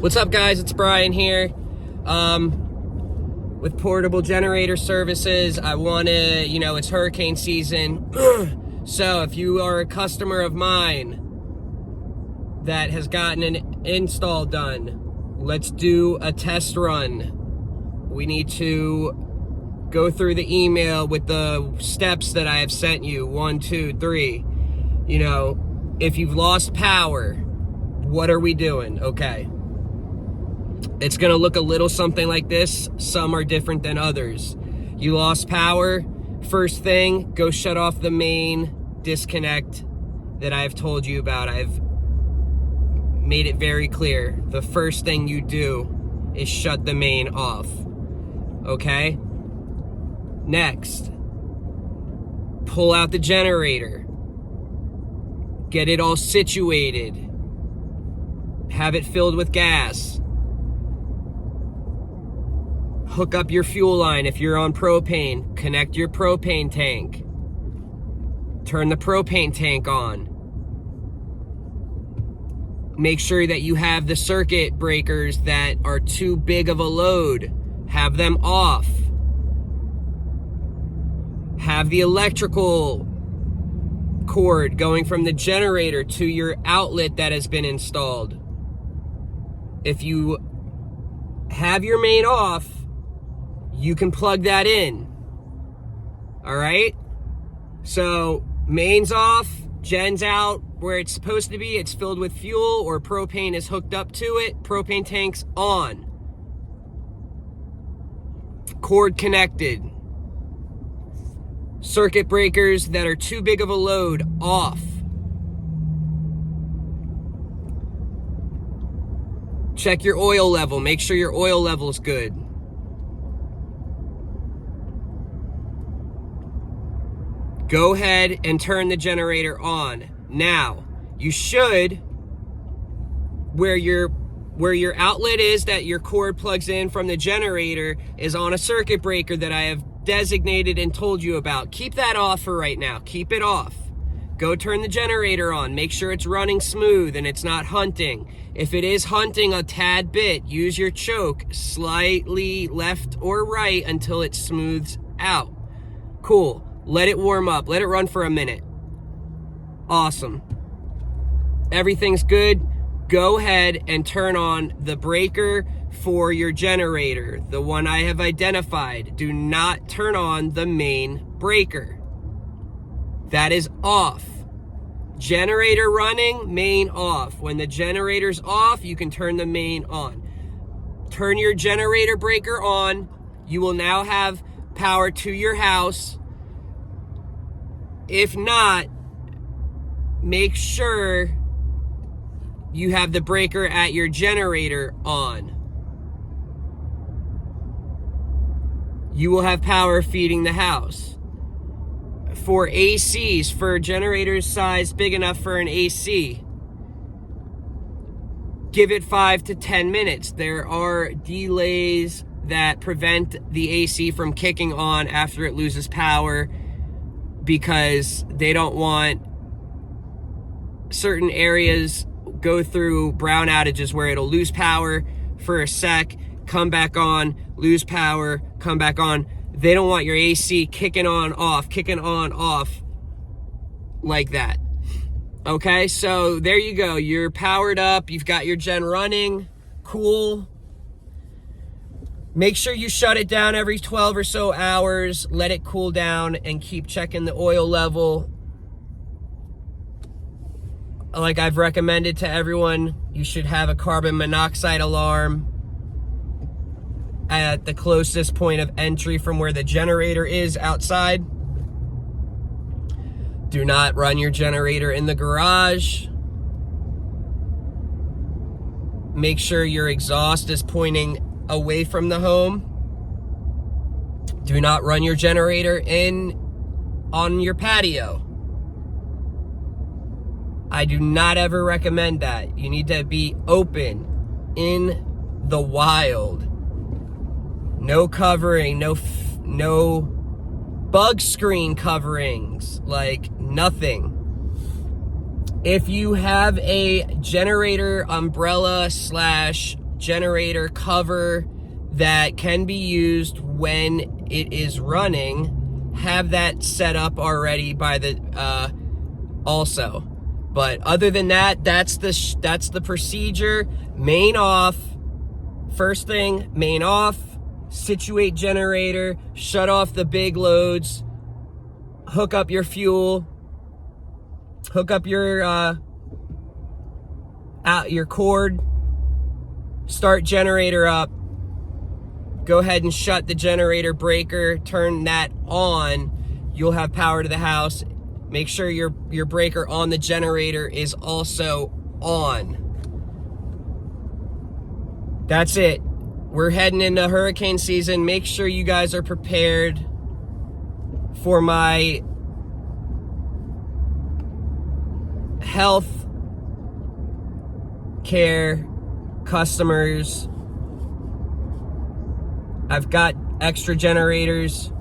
What's up, guys? It's Brian here with Portable Generator Services. I want to, it's hurricane season. So if you are a customer of mine that has gotten an install done, let's do a test run. We need to go through the email with the steps that I have sent you. 1, 2, 3. If you've lost power, what are we doing? Okay. It's going to look a little something like this. Some are different than others. You lost power. First thing, go shut off the main disconnect that I've told you about. I've made it very clear. The first thing you do is shut the main off. Okay? Next, pull out the generator. Get it all situated. Have it filled with gas. Hook up your fuel line. If you're on propane, connect your propane tank. Turn the propane tank on. Make sure that you have the circuit breakers that are too big of a load. Have them off. Have the electrical cord going from the generator to your outlet that has been installed. If you have your main off, you can plug that in. All right? So main's off, gen's out where it's supposed to be. It's filled with fuel or propane is hooked up to it. Propane tank's on. Cord connected. Circuit breakers that are too big of a load off. Check your oil level. Make sure your oil level is good. Go ahead and turn the generator on. Now, you should, where your outlet is that your cord plugs in from the generator is on a circuit breaker that I have designated and told you about. Keep that off for right now. Keep it off. Go turn the generator on. Make sure it's running smooth and it's not hunting. If it is hunting a tad bit, use your choke slightly left or right until it smooths out. Cool. Let it warm up. Let it run for a minute. Awesome. Everything's good. Go ahead and turn on the breaker for your generator, the one I have identified. Do not turn on the main breaker. That is off. Generator running, main off. When the generator's off, you can turn the main on. Turn your generator breaker on. You will now have power to your house. If not, make sure you have the breaker at your generator on. You will have power feeding the house. For ACs, for generators size big enough for an AC, give it 5 to 10 minutes. There are delays that prevent the AC from kicking on after it loses power because they don't want certain areas go through brown outages where it'll lose power for a sec, come back on, lose power, come back on. They don't want your AC kicking on, off like that. Okay, so there you go. You're powered up. You've got your gen running. Cool. Make sure you shut it down every 12 or so hours. Let it cool down and keep checking the oil level. Like I've recommended to everyone, you should have a carbon monoxide alarm at the closest point of entry from where the generator is outside. Do not run your generator in the garage. Make sure your exhaust is pointing away from the home. Do not run your generator on your patio. I do not ever recommend that. You need to be open in the wild. No covering, no bug screen coverings, like nothing. If you have a generator umbrella slash generator cover that can be used when it is running. Have that set up already by the also. But other than that, that's the procedure. Main off. First thing, main off. Situate generator. Shut off the big loads. Hook up your fuel. Hook up your cord. Start generator up. Go ahead and shut the generator breaker. Turn that on. You'll have power to the house. Make sure your breaker on the generator is also on. That's it. We're heading into hurricane season. Make sure you guys are prepared for my health care customers. I've got extra generators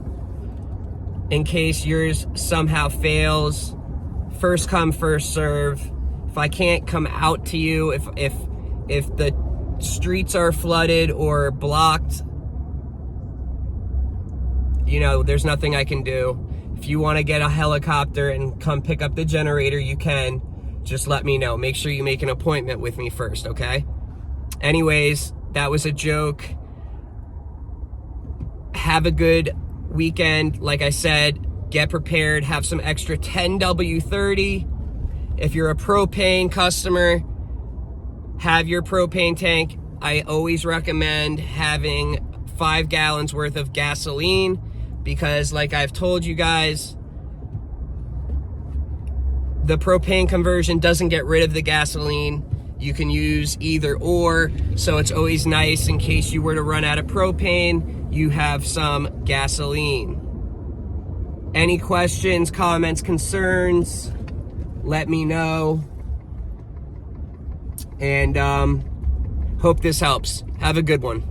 in case yours somehow fails. First come, first serve. If I can't come out to you, if the streets are flooded or blocked, there's nothing I can do. If you want to get a helicopter and come pick up the generator, you can. Just let me know. Make sure you make an appointment with me first, okay? Anyways, that was a joke. Have a good weekend. Like I said, get prepared. Have some extra 10W30. If you're a propane customer, have your propane tank. I always recommend having 5 gallons worth of gasoline because, like I've told you guys, the propane conversion doesn't get rid of the gasoline. You can use either or, so it's always nice in case you were to run out of propane, you have some gasoline. Any questions, comments, concerns, let me know. And hope this helps. Have a good one.